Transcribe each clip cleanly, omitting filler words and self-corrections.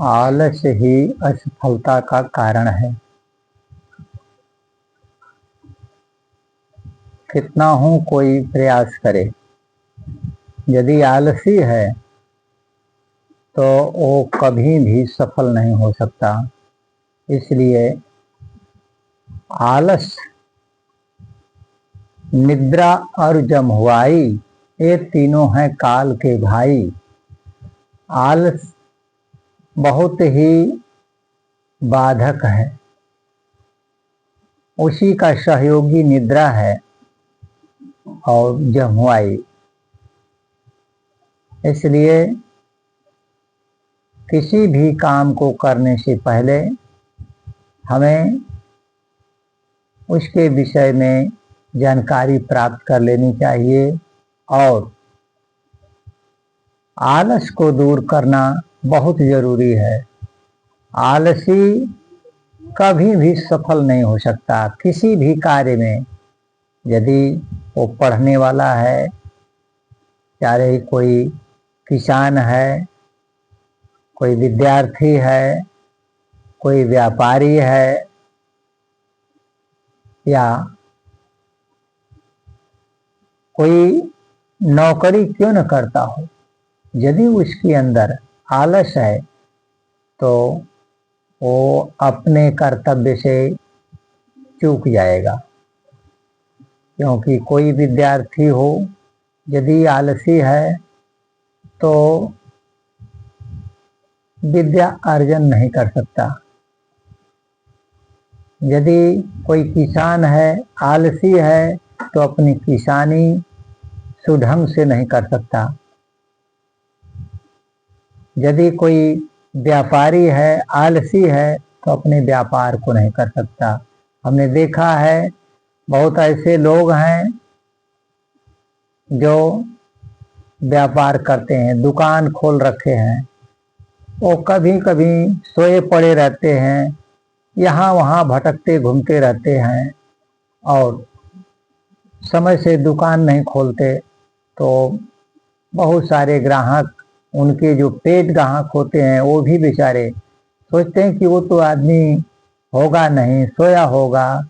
आलस ही असफलता का कारण है। कितना हूँ कोई प्रयास करे, यदि आलसी है तो वो कभी भी सफल नहीं हो सकता। इसलिए आलस, निद्रा और जम्हुआई, ये तीनों हैं काल के भाई। आलस बहुत ही बाधक है, उसी का सहयोगी निद्रा है और जम्हुआई। इसलिए किसी भी काम को करने से पहले हमें उसके विषय में जानकारी प्राप्त कर लेनी चाहिए और आलस को दूर करना बहुत जरूरी है। आलसी कभी भी सफल नहीं हो सकता किसी भी कार्य में। यदि वो पढ़ने वाला है, चाहे कोई किसान है, कोई विद्यार्थी है, कोई व्यापारी है, या कोई नौकरी क्यों न करता हो, यदि उसके अंदर आलस है तो वो अपने कर्तव्य से चूक जाएगा। क्योंकि कोई विद्यार्थी हो यदि आलसी है तो विद्या अर्जन नहीं कर सकता। यदि कोई किसान है, आलसी है, तो अपनी किसानी सुढंग से नहीं कर सकता। यदि कोई व्यापारी है, आलसी है, तो अपने व्यापार को नहीं कर सकता। हमने देखा है बहुत ऐसे लोग हैं जो व्यापार करते हैं, दुकान खोल रखे हैं, वो कभी कभी सोए पड़े रहते हैं, यहाँ वहाँ भटकते घूमते रहते हैं और समय से दुकान नहीं खोलते। तो बहुत सारे ग्राहक, उनके जो पेट ग्राहक होते हैं, वो भी बेचारे सोचते हैं कि वो तो आदमी होगा नहीं, सोया होगा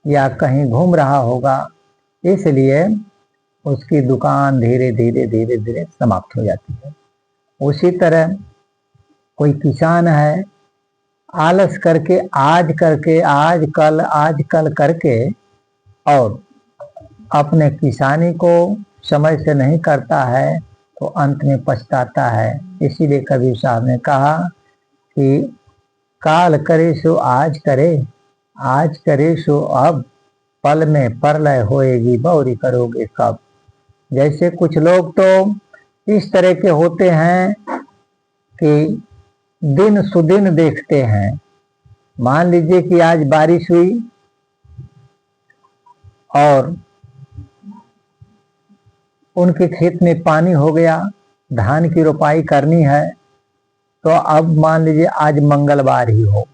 या कहीं घूम रहा होगा, इसलिए उसकी दुकान धीरे धीरे धीरे धीरे समाप्त हो जाती है। उसी तरह कोई किसान है, आलस करके आज कल करके और अपने किसानी को समय से नहीं करता है तो अंत में पछताता है। इसीलिए कबीर साहब ने कहा कि काल करे सो आज करे सो अब, पल में परलय होएगी बौरी करोगे कब। जैसे कुछ लोग तो इस तरह के होते हैं कि दिन सुदिन देखते हैं। मान लीजिए कि आज बारिश हुई और उनके खेत में पानी हो गया, धान की रोपाई करनी है, तो अब मान लीजिए आज मंगलवार ही हो,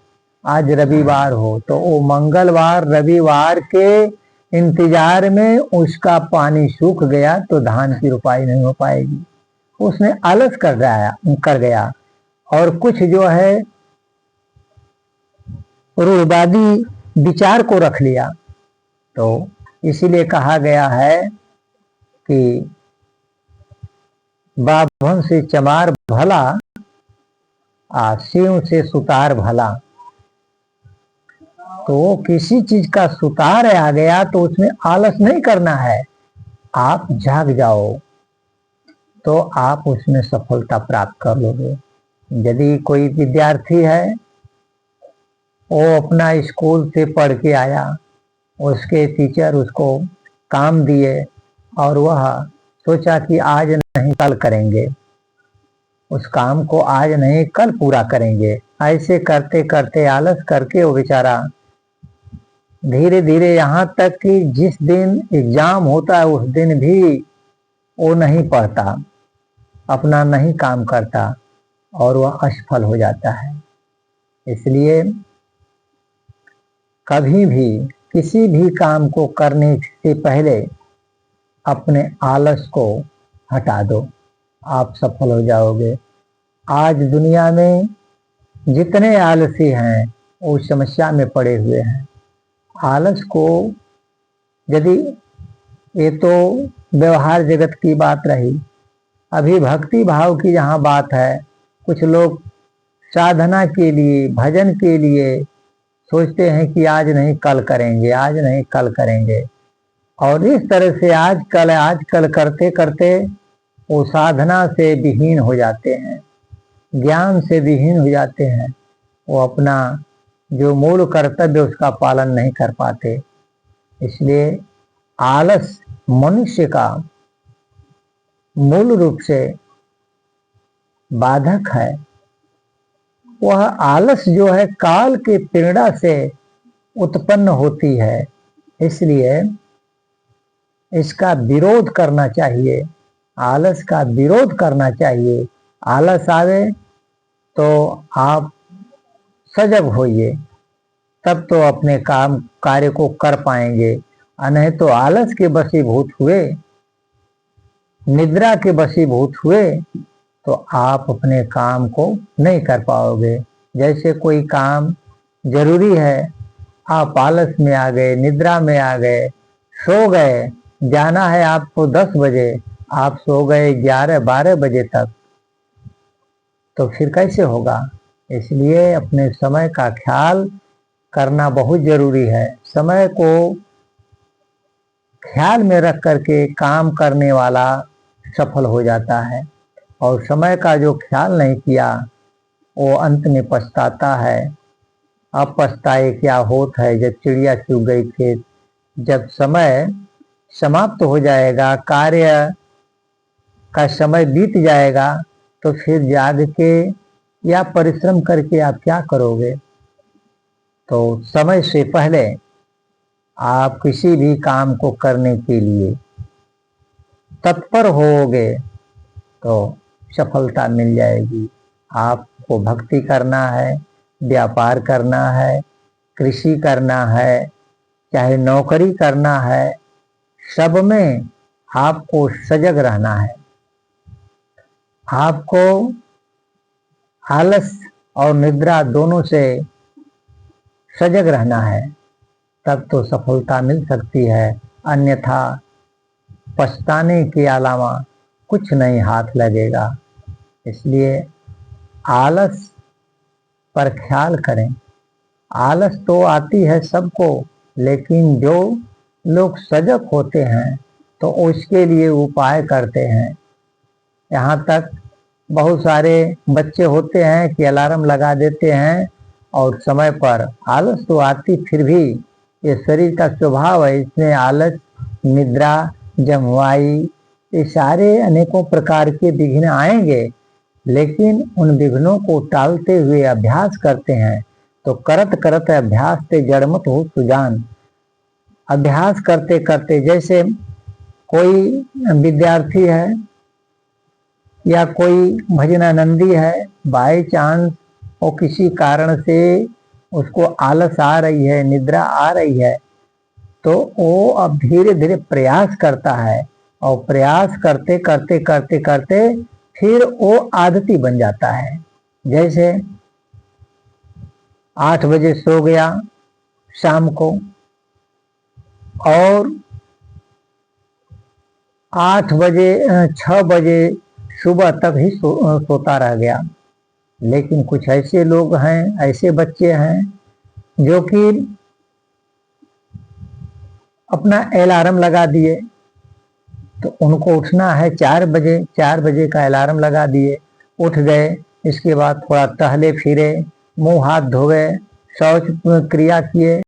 आज रविवार हो, तो वो मंगलवार रविवार के इंतजार में उसका पानी सूख गया तो धान की रोपाई नहीं हो पाएगी। उसने आलस कर गया और कुछ जो है रूढ़वादी विचार को रख लिया। तो इसीलिए कहा गया है कि बाभन से चमार भला, सिंह से सुतार भला। तो किसी चीज का सुतार आ गया तो उसमें आलस नहीं करना है, आप जाग जाओ तो आप उसमें सफलता प्राप्त कर लोगे। यदि कोई विद्यार्थी है, वो अपना स्कूल से पढ़ के आया, उसके टीचर उसको काम दिए और वह सोचा कि आज नहीं कल करेंगे, उस काम को आज नहीं कल पूरा करेंगे। ऐसे करते करते आलस करके वो बेचारा धीरे धीरे यहाँ तक कि जिस दिन एग्जाम होता है उस दिन भी वो नहीं पढ़ता, अपना नहीं काम करता और वह असफल हो जाता है। इसलिए कभी भी किसी भी काम को करने से पहले अपने आलस को हटा दो, आप सफल हो जाओगे। आज दुनिया में जितने आलसी हैं वो समस्या में पड़े हुए हैं। आलस को, यदि ये तो व्यवहार जगत की बात रही, अभी भक्ति भाव की जहाँ बात है, कुछ लोग साधना के लिए, भजन के लिए सोचते हैं कि आज नहीं कल करेंगे, आज नहीं कल करेंगे, और इस तरह से आज कल करते करते वो साधना से विहीन हो जाते हैं, ज्ञान से विहीन हो जाते हैं। वो अपना जो मूल कर्तव्य उसका पालन नहीं कर पाते। इसलिए आलस मनुष्य का मूल रूप से बाधक है। वह आलस जो है काल के प्रेरणा से उत्पन्न होती है, इसलिए इसका विरोध करना चाहिए, आलस का विरोध करना चाहिए। आलस आवे तो आप सजग होइए, तब तो अपने काम कार्य को कर पाएंगे। नहीं तो आलस के वशीभूत हुए, निद्रा के वशीभूत हुए तो आप अपने काम को नहीं कर पाओगे। जैसे कोई काम जरूरी है, आप आलस में आ गए, निद्रा में आ गए, सो गए, जाना है आपको 10 बजे, आप सो गए 11-12 बजे तक, तो फिर कैसे होगा। इसलिए अपने समय का ख्याल करना बहुत जरूरी है। समय को ख्याल में रख करके काम करने वाला सफल हो जाता है, और समय का जो ख्याल नहीं किया वो अंत में पछताता है। अब पछताए क्या होत है, जब चिड़िया चुग गई खेत। जब समय समाप्त हो जाएगा, कार्य का समय बीत जाएगा, तो फिर जाग के या परिश्रम करके आप क्या करोगे। तो समय से पहले आप किसी भी काम को करने के लिए तत्पर होगे तो सफलता मिल जाएगी। आपको भक्ति करना है, व्यापार करना है, कृषि करना है, चाहे नौकरी करना है, सब में आपको सजग रहना है। आपको आलस और निद्रा दोनों से सजग रहना है, तब तो सफलता मिल सकती है। अन्यथा पछताने के अलावा कुछ नहीं हाथ लगेगा। इसलिए आलस पर ख्याल करें। आलस तो आती है सबको, लेकिन जो लोग सजग होते हैं तो उसके लिए उपाय करते हैं। यहाँ तक बहुत सारे बच्चे होते हैं कि अलार्म लगा देते हैं और समय पर, आलस तो आती फिर भी, ये शरीर का स्वभाव है, इसमें आलस, निद्रा, जमवाई, ये सारे अनेकों प्रकार के विघ्न आएंगे, लेकिन उन विघ्नों को टालते हुए अभ्यास करते हैं। तो करत करत अभ्यास से जड़मत हो सुजान। अभ्यास करते करते, जैसे कोई विद्यार्थी है या कोई भजनानंदी है, बाई चांस वो किसी कारण से उसको आलस आ रही है, निद्रा आ रही है, तो वो अब धीरे धीरे प्रयास करता है, और प्रयास करते करते करते करते फिर वो आदती बन जाता है। जैसे 8 बजे सो गया शाम को, और 6 बजे सुबह तक ही सोता रह गया। लेकिन कुछ ऐसे लोग हैं, ऐसे बच्चे हैं जो कि अपना अलार्म लगा दिए, तो उनको उठना है 4 बजे, 4 बजे का अलार्म लगा दिए, उठ गए। इसके बाद थोड़ा टहले फिरे, मुंह हाथ धोए, शौच क्रिया किए,